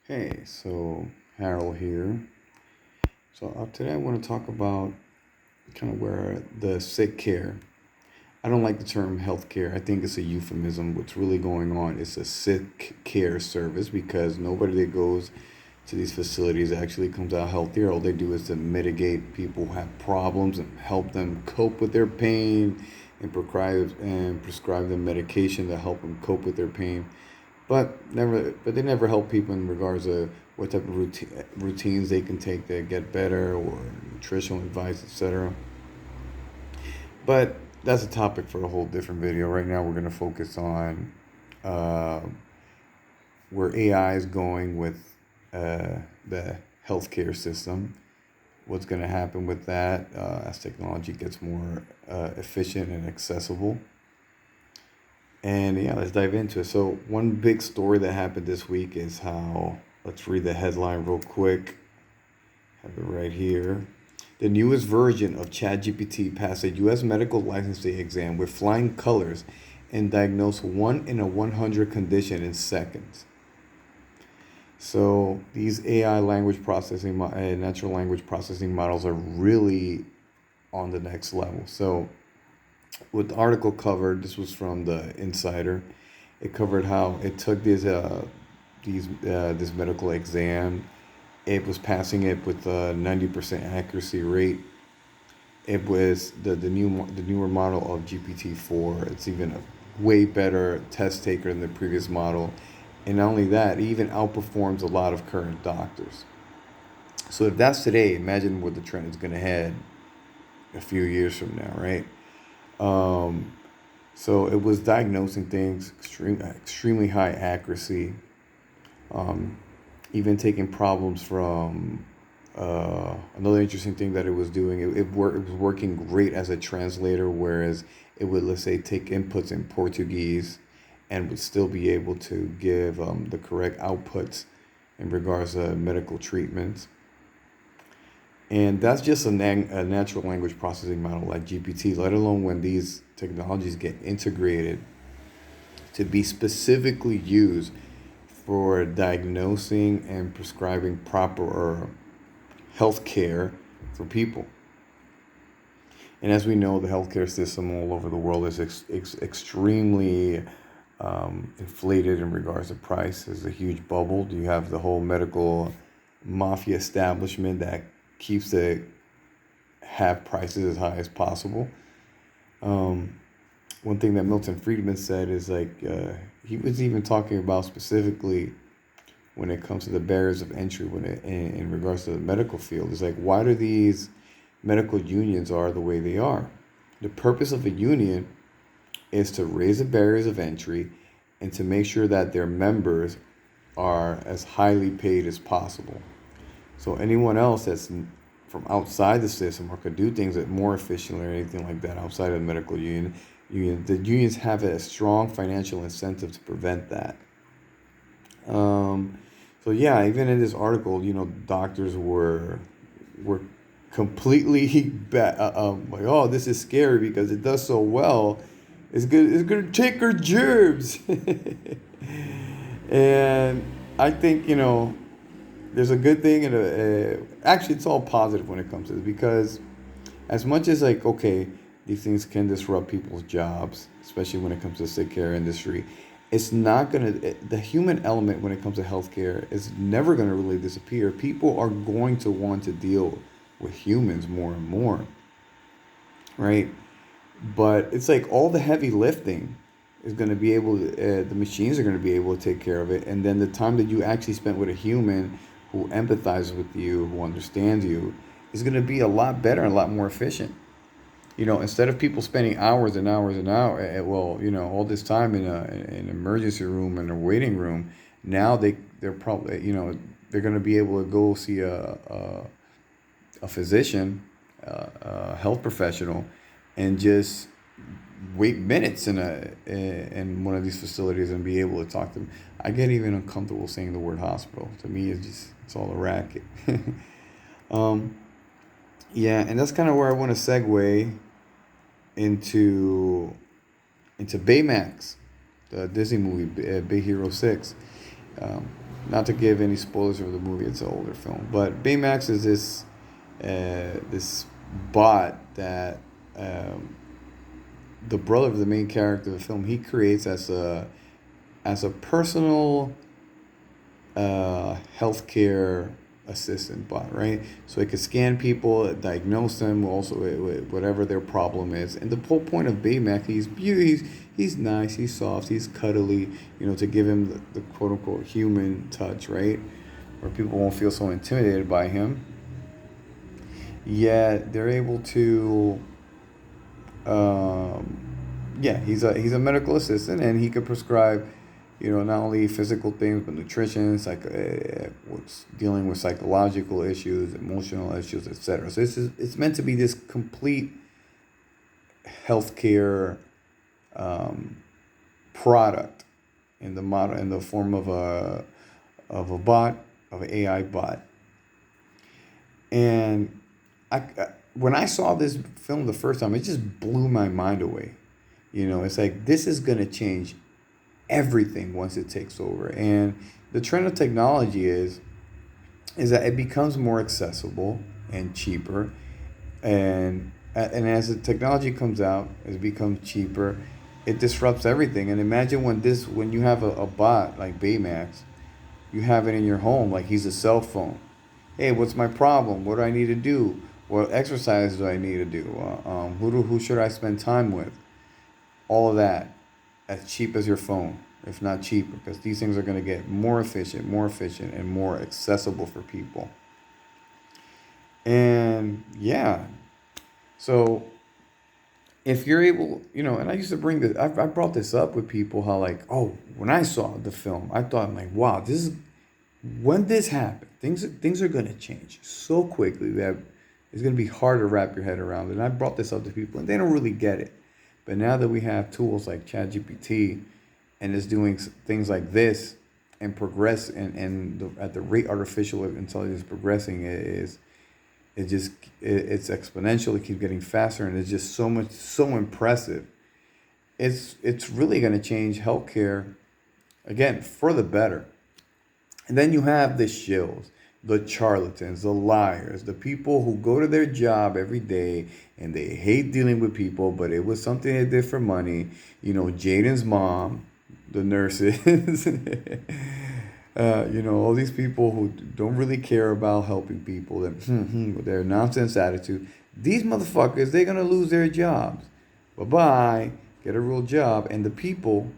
Hey, so Harold here. So today I want to talk about kind of where the sick care. I don't like the term healthcare. I think it's a euphemism. What's really going on is a sick care service because nobody that goes to these facilities actually comes out healthier. All they do is to mitigate people who have problems and help them cope with their pain and prescribe them medication to help them cope with their pain. But they never help people in regards to what type of routines they can take to get better or nutritional advice, etc. But that's a topic for a whole different video. Right now, we're going to focus on uh, where AI is going with the healthcare system. What's going to happen with that as technology gets more efficient and accessible. And yeah, let's dive into it. So, one big story that happened this week is how, let's read the headline real quick. Have it right here. The newest version of ChatGPT passed a U.S. medical licensing exam with flying colors and diagnosed 1 in a 100 condition in seconds. So, these AI natural language processing models are really on the next level. So, what the article covered, this was from the Insider. It covered how it took this medical exam. It was passing it with a 90% accuracy rate. It was the newer model of GPT-4. It's even a way better test taker than the previous model, and not only that, it even outperforms a lot of current doctors. So if that's today, imagine what the trend is going to head a few years from now, right? Um, so it was diagnosing things extremely high accuracy, um, even taking problems from another interesting thing that it was doing. It was working great as a translator, whereas it would, let's say, take inputs in Portuguese and would still be able to give the correct outputs in regards to medical treatments. And that's just a natural language processing model like GPT, let alone when these technologies get integrated to be specifically used for diagnosing and prescribing proper health care for people. And as we know, the healthcare system all over the world is extremely inflated in regards to price. There's a huge bubble. You have the whole medical mafia establishment that keeps the have prices as high as possible. Um, One thing that Milton Friedman said is he was even talking about specifically when it comes to the barriers of entry in regards to the medical field. It's like, why do these medical unions are the way they are? The purpose of a union is to raise the barriers of entry and to make sure that their members are as highly paid as possible. So anyone else that's from outside the system or could do things that more efficiently or anything like that outside of the medical union, the unions have a strong financial incentive to prevent that. Um, so yeah, even in this article, doctors were completely like, oh, this is scary because it does so well. It's good. It's gonna take our germs. And I think there's a good thing and actually it's all positive when it comes to this because as much as like okay, these things can disrupt people's jobs, especially when it comes to the sick care industry. It's not gonna the human element when it comes to healthcare is never gonna really disappear. People are going to want to deal with humans more and more, right? But it's like all the heavy lifting is going to be able to, the machines are going to be able to take care of it. And then the time that you actually spent with a human who empathizes with you, who understands you, is going to be a lot better and a lot more efficient. Instead of people spending hours and hours and hours, all this time in an emergency room and a waiting room, now they're probably, they're going to be able to go see a physician, a health professional, and just wait minutes in one of these facilities and be able to talk to them. I get even uncomfortable saying the word hospital. To me, it's all a racket. um, yeah, and that's kind of where I want to segue into Baymax, the Disney movie, Big Hero 6. Um, Not to give any spoilers of the movie, it's an older film. But Baymax is this bot that the brother of the main character of the film he creates as a personal healthcare assistant bot, right? So it could scan people, diagnose them, also with whatever their problem is. And the whole point of Baymax, he's nice, he's soft, he's cuddly, to give him the quote unquote human touch, right? Where people won't feel so intimidated by him. Yet they're able to, he's a medical assistant, and he could prescribe, not only physical things but nutrition, what's dealing with psychological issues, emotional issues, etc. So it's meant to be this complete healthcare product in the form of a bot, of an AI bot. And when I saw this film the first time, it just blew my mind away. It's like, this is gonna change everything once it takes over. And the trend of technology is that it becomes more accessible and cheaper, and as the technology comes out, it becomes cheaper, it disrupts everything. And imagine when you have a bot like Baymax, you have it in your home, like he's a cell phone. Hey, what's my problem? What do I need to do? What exercise do I need to do? Who should I spend time with? All of that, as cheap as your phone, if not cheaper, because these things are going to get more efficient, and more accessible for people. And yeah, so if you're able, and I used to bring this, I brought this up with people, how like, oh, when I saw the film, I thought, like, wow, when this happened, things are going to change so quickly that it's going to be hard to wrap your head around it. And I brought this up to people, and they don't really get it. But now that we have tools like ChatGPT, and it's doing things like this, and progress, at the rate artificial intelligence is progressing, it's exponential. It keeps getting faster, and it's just so impressive. It's really going to change healthcare again for the better. And then you have the shills, the charlatans, the liars, the people who go to their job every day and they hate dealing with people, but it was something they did for money. Jaden's mom, the nurses, all these people who don't really care about helping people, with their nonsense attitude. These motherfuckers, they're going to lose their jobs. Bye-bye. Get a real job. And the people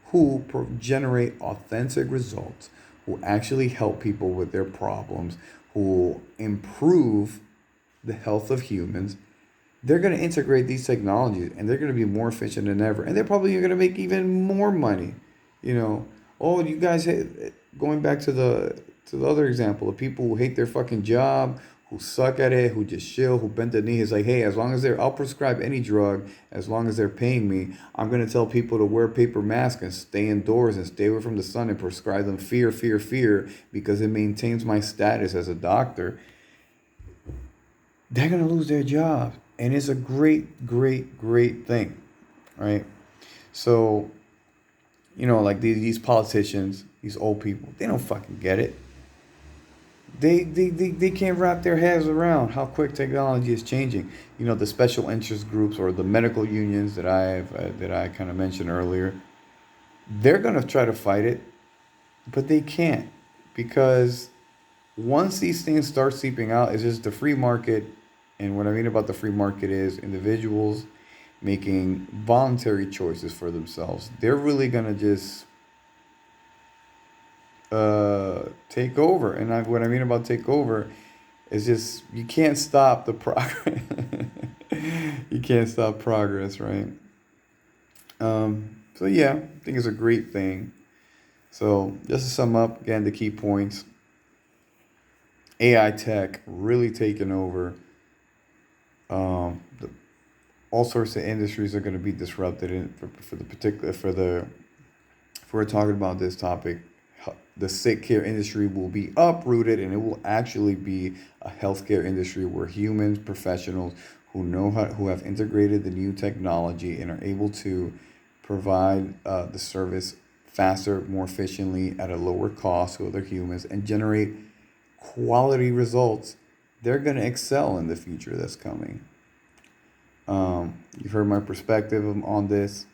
who generate authentic results, who actually help people with their problems, who improve the health of humans, they're going to integrate these technologies, and they're going to be more efficient than ever. And they're probably going to make even more money. Oh, you guys, going back to the other example of people who hate their fucking job, who suck at it, who just chill, who bend the knee. It's like, hey, as long as I'll prescribe any drug, as long as they're paying me. I'm going to tell people to wear paper masks and stay indoors and stay away from the sun, and prescribe them fear, because it maintains my status as a doctor. They're going to lose their jobs. And it's a great thing, right? So, like these politicians, these old people, they don't fucking get it. They can't wrap their heads around how quick technology is changing. The special interest groups or the medical unions that I kind of mentioned earlier, they're going to try to fight it, but they can't, because once these things start seeping out, it's just the free market. And what I mean about the free market is individuals making voluntary choices for themselves. They're really going to just take over. And what I mean about take over is just, you can't stop the progress. You can't stop progress, right? So yeah, I think it's a great thing. So just to sum up, again, the key points: AI tech really taking over. All sorts of industries are going to be disrupted. If we're talking about this topic, the sick care industry will be uprooted, and it will actually be a healthcare industry where humans, professionals who have integrated the new technology and are able to provide the service faster, more efficiently, at a lower cost to other humans, and generate quality results, they're going to excel in the future that's coming. You've heard my perspective on this.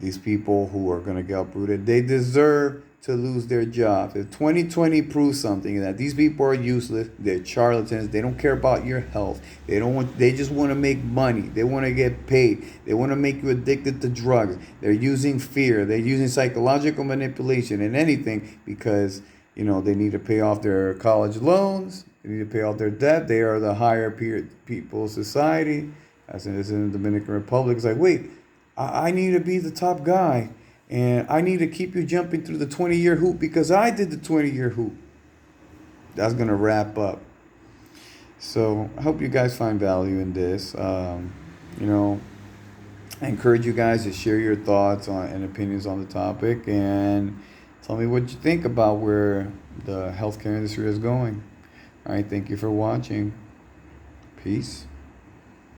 These people who are going to get uprooted, they deserve to lose their jobs. If 2020 proves something, that these people are useless, they're charlatans, they don't care about your health. They just want to make money. They want to get paid. They want to make you addicted to drugs. They're using fear. They're using psychological manipulation and anything because, they need to pay off their college loans. They need to pay off their debt. They are the higher people society. As in the Dominican Republic, it's like, wait, I need to be the top guy. And I need to keep you jumping through the 20-year hoop because I did the 20-year hoop. That's going to wrap up. So I hope you guys find value in this. I encourage you guys to share your thoughts and opinions on the topic and tell me what you think about where the healthcare industry is going. All right, thank you for watching. Peace.